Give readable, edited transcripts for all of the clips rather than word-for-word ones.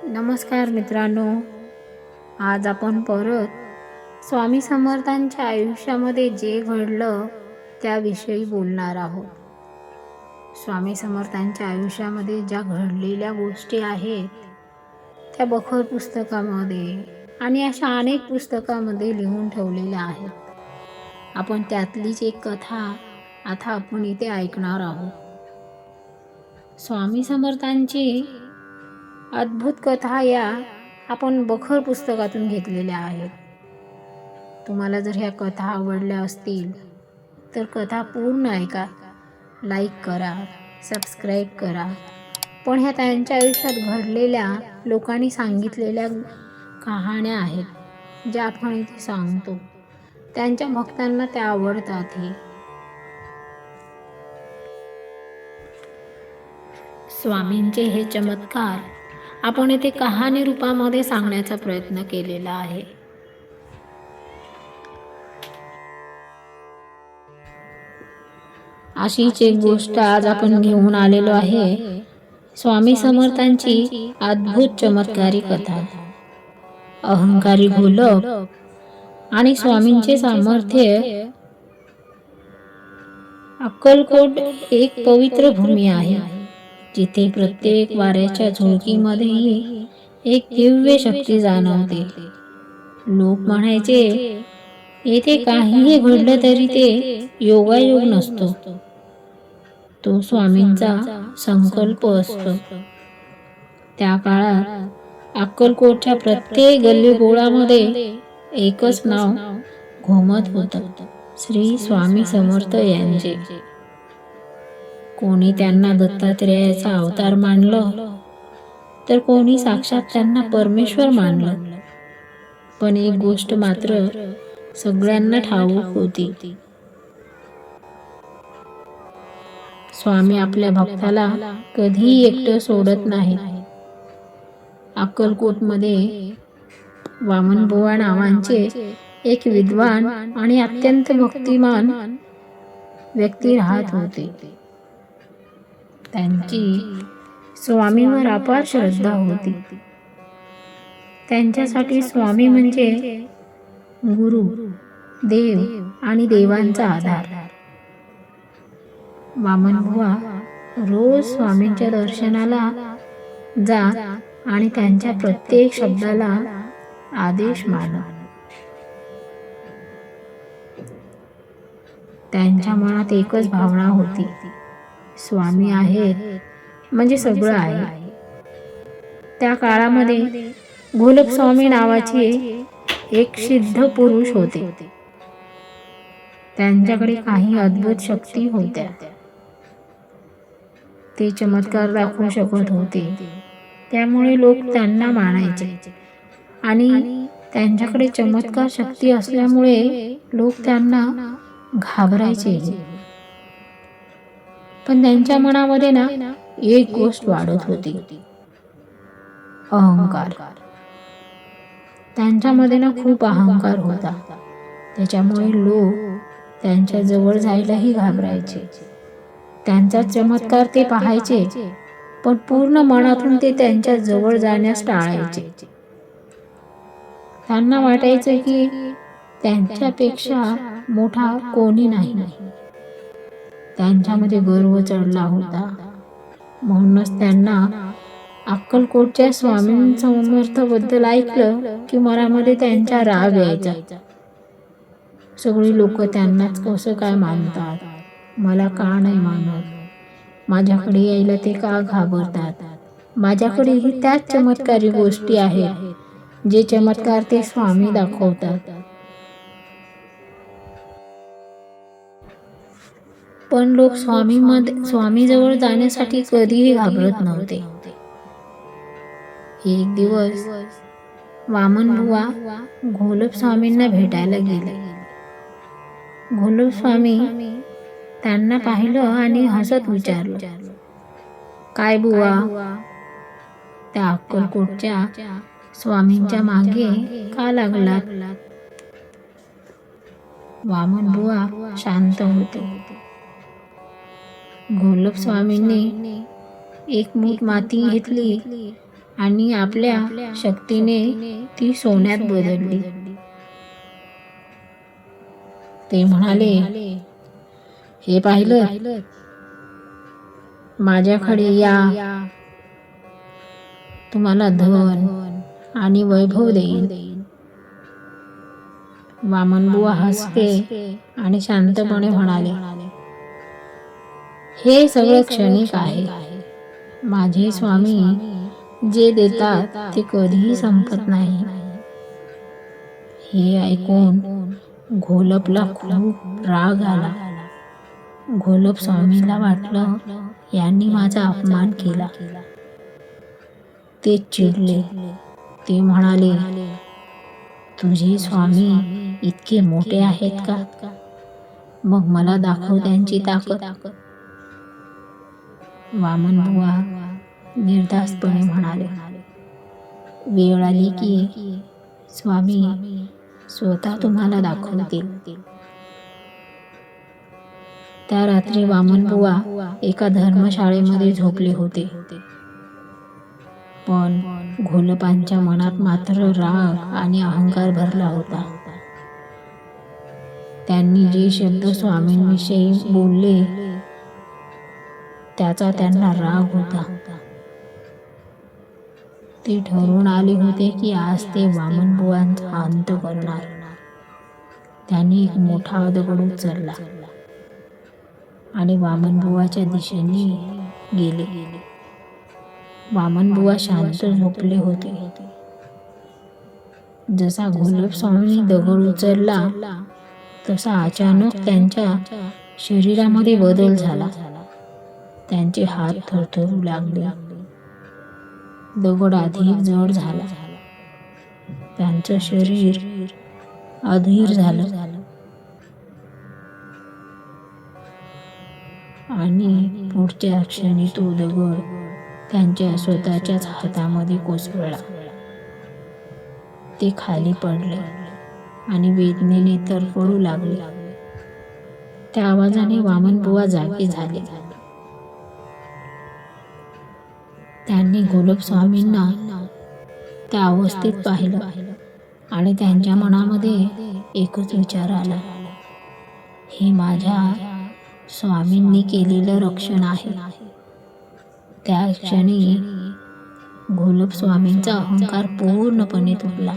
नमस्कार मित्रांनो, आज आपण परत स्वामी समर्थांच्या आयुष्यामध्ये जे घडलं त्याविषयी बोलणार आहोत. स्वामी समर्थांच्या आयुष्यामध्ये ज्या घडलेल्या गोष्टी आहेत त्या बखर पुस्तकामध्ये आणि अशा अनेक पुस्तकामध्ये लिहून ठेवलेल्या आहेत. आपण त्यातलीच एक कथा आता आपण इथे ऐकणार आहोत. स्वामी समर्थांची अद्भुत कथा या आपण बखर पुस्तकातून घेतलेल्या आहेत. तुम्हाला जर ह्या कथा आवडल्या असतील तर कथा पूर्ण ऐका, लाईक करा, सबस्क्राईब करा. पण ह्या त्यांच्या आयुष्यात घडलेल्या लोकांनी सांगितलेल्या कहाण्या आहेत ज्या आपण इथे सांगतो. त्यांच्या भक्तांना त्या आवडतात. हे स्वामींचे हे चमत्कार आपण इथे कहाणी रूपामध्ये सांगण्याचा प्रयत्न केलेला आहे. अशीच एक गोष्ट आज आपण घेऊन आलेलो आहे. स्वामी समर्थांची अद्भुत चमत्कारी कथा. अहंकारी घोलप आणि स्वामींचे सामर्थ्य. अक्कलकोट एक पवित्र भूमी आहे जिथे प्रत्येक वाऱ्याच्या झुळकीमध्येही एक दिव्य शक्ती जाणवते. लोक म्हणायचे, येथे काहीही घडलं तरी ते योगायोग नसतो, तो स्वामींचा संकल्प असतो. त्या काळात अक्कलकोटच्या प्रत्येक गल्लीबोळामध्ये एकच नाव घुमत होतं, श्री स्वामी समर्थ यांचे. कोणी त्यांना दत्तात्रेयाचा अवतार मानलं तर कोणी साक्षात त्यांना परमेश्वर मानलं. पण एक गोष्ट मात्र सगळ्यांना ठाऊक होती, स्वामी आपल्या भक्ताला कधीही एकटं सोडत नाही. अक्कलकोटमध्ये वामनबुवा नावांचे एक विद्वान आणि अत्यंत भक्तिमान व्यक्ती राहत होते. त्यांची स्वामीवर अपार श्रद्धा होती. त्यांच्यासाठी स्वामी म्हणजे गुरु, देव आणि देवांचा आधार. वामनबुवा रोज स्वामींच्या दर्शनाला जात आणि त्यांच्या प्रत्येक शब्दाला आदेश मानत. त्यांच्या मनात एकच भावना होती, स्वामी आहेत म्हणजे सगळं आहे. त्या काळामध्ये घोलप स्वामी नावाचे एक सिद्ध पुरुष होते. त्यांच्याकडे काही अद्भुत शक्ती होत्या. ते चमत्कार दाखवू शकत होते, त्यामुळे लोक त्यांना मानायचे. आणि त्यांच्याकडे चमत्कार शक्ती असल्यामुळे लोक त्यांना घाबरायचे. पण त्यांच्या मनामध्ये एक गोष्ट वाढत होती, अहंकार. त्यांच्यामध्ये खूप अहंकार होता. त्याच्यामुळे लोक त्यांच्या जवळ जायलाही घाबरायचे. त्यांचा चमत्कार ते पाहायचे, पण पूर्ण मनातून ते त्यांच्या जवळ जाण्यास टाळायचे. त्यांना वाटायचं की त्यांच्यापेक्षा मोठा कोणी नाही. त्यांच्यामध्ये गर्व चढला होता. म्हणूनच त्यांना अक्कलकोटच्या स्वामी समर्थाबद्दल ऐकलं की मनामध्ये त्यांचा राग यायचा. सगळी लोक त्यांनाच कसं काय मानतात, मला का नाही मानत, माझ्याकडे यायला ते का घाबरतात, माझ्याकडेही त्याच चमत्कारी गोष्टी आहेत जे चमत्कार ते स्वामी दाखवतात. पण लोक स्वामीजवळ जाण्यासाठी कधीही घाबरत नव्हते. एक दिवस वामनबुवा घोलप स्वामींना भेटायला गेले. घोलप स्वामी त्यांना पाहिलं आणि हसत विचारलं, काय बुवा, त्या अक्कलकोटच्या स्वामींच्या मागे का लागलात? वामनबुवा शांत होते. घोलप स्वामींनी एक मूठ माती घेतली आणि आपल्या शक्तीने ती सोन्यात बदलली. ते म्हणाले, हे पाहिलं, माझ्याकडे या, तुम्हाला धन आणि वैभव देईन. वामनबुवा हसले आणि शांतपणे म्हणाले, हे सगळं क्षणिक आहे. माझे स्वामी जे देतात ते कधीही संपत नाही. हे ऐकून घोलपला खूप राग आला. घोलप स्वामीला वाटलं यांनी माझा अपमान केला. ते चिडले. ते म्हणाले, तुझे स्वामी इतके मोठे आहेत का? मग मला दाखव त्यांची ताकद. वामनबुवा निर्धास्तपणे म्हणाले, वेळ आली की स्वामी स्वतः तुम्हाला दाखवतील. त्या रात्री वामनबुवा एका धर्मशाळेमध्ये झोपले होते. पण घोलपांच्या मनात मात्र राग आणि अहंकार भरला होता. त्यांनी जे शब्द स्वामींविषयी बोलले त्याचा त्यांना राग होता. ते ठरवून आले होते की आज ते वामनबुवांचा अंत करणार. त्यांनी एक मोठा दगड उचलला आणि वामनबुवाच्या दिशेने गेले. वामनबुवा शांत झोपले होते. जसा घोलप स्वामींनी दगड उचलला तसा अचानक त्यांच्या शरीरामध्ये बदल झाला. त्यांचे हात थरथरू लागले. दगड अधिक जड झाला. त्यांचं शरीर अधीर झालं आणि पुढच्या क्षणी तो दगड त्यांच्या स्वतःच्याच हातामध्ये कोसळला. ते खाली पडले आणि वेदनेने तरफडू लागले. त्या आवाजाने वामनबुवा जागे झाले. त्यांनी घोलप स्वामींना त्या अवस्थेत पाहिलं आणि त्यांच्या मनामध्ये एकच विचार आला, हे माझ्या स्वामींनी केलेलं रक्षण आहे. त्या क्षणी घोलप स्वामींचा अहंकार पूर्णपणे तुटला.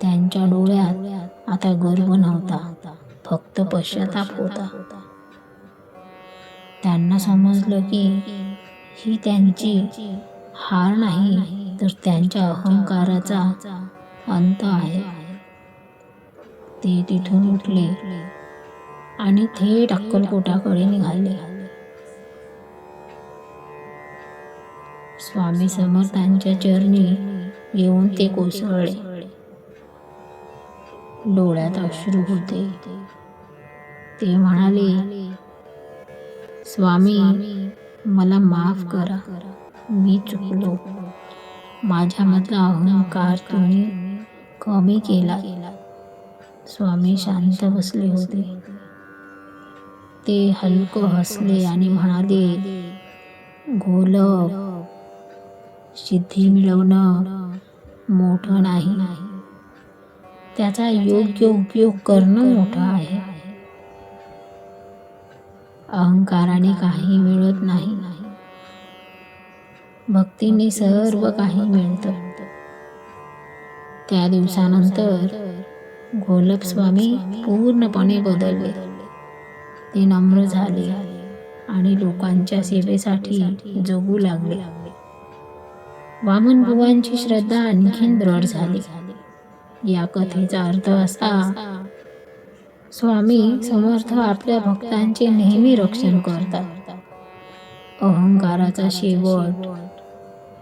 त्यांच्या डोळ्यात आता गर्व नव्हता, फक्त पश्चाताप होता. त्यांना समजलं की ही त्यांची हार नाही तर त्यांच्या अहंकाराचा अंत आहे. ते तिथून उठले आणि थेट अक्कलकोटाकडे निघाले. स्वामी समर्थांच्या चरणी येऊन ते कोसळले. डोळ्यात अश्रू होते. ते म्हणाले, स्वामी मला माफ करा, मी चुकलो. माझ्यामधला अहंकार तुम्ही कमी केला. स्वामी शांत बसले होते. ते हलकं हसले आणि म्हणाले, घोलप, सिद्धी मिळवणं मोठं नाही, त्याचा योग्य उपयोग करणं मोठं आहे. अहंकाराने काही मिळत नाही, भक्तीने सर्व काही मिळतं. त्या दिवसानंतर घोलप स्वामी पूर्णपणे बदलले. ते नम्र झाले आणि लोकांच्या सेवेसाठी जगू लागले. वामनबुवांची श्रद्धा आणखीन दृढ झाली. या कथेचा अर्थ असा, स्वामी समर्थ आपल्या भक्तांचे नेहमी रक्षण करतात. अहंकाराचा शेवट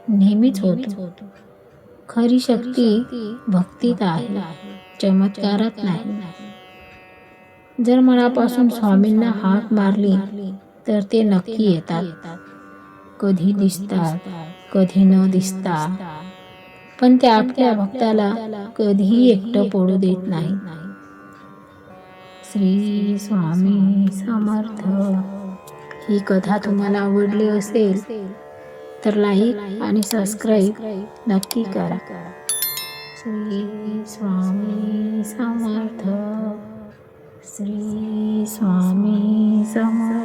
नेहमीच होतो. खरी शक्ती भक्तीत आहे, चमत्कारात नाही. जर मनापासून स्वामींना हाक मारली तर ते नक्की येतात. कधी दिसतात, कधी न दिसता, पण ते आपल्या भक्ताला कधीही एकटं पडू देत नाही. श्री स्वामी समर्थ. ही कथा तुम्हाला आवडली असेल तर लाईक आणि सबस्क्राईब नक्की करा. श्री स्वामी समर्थ. श्री स्वामी समर्थ.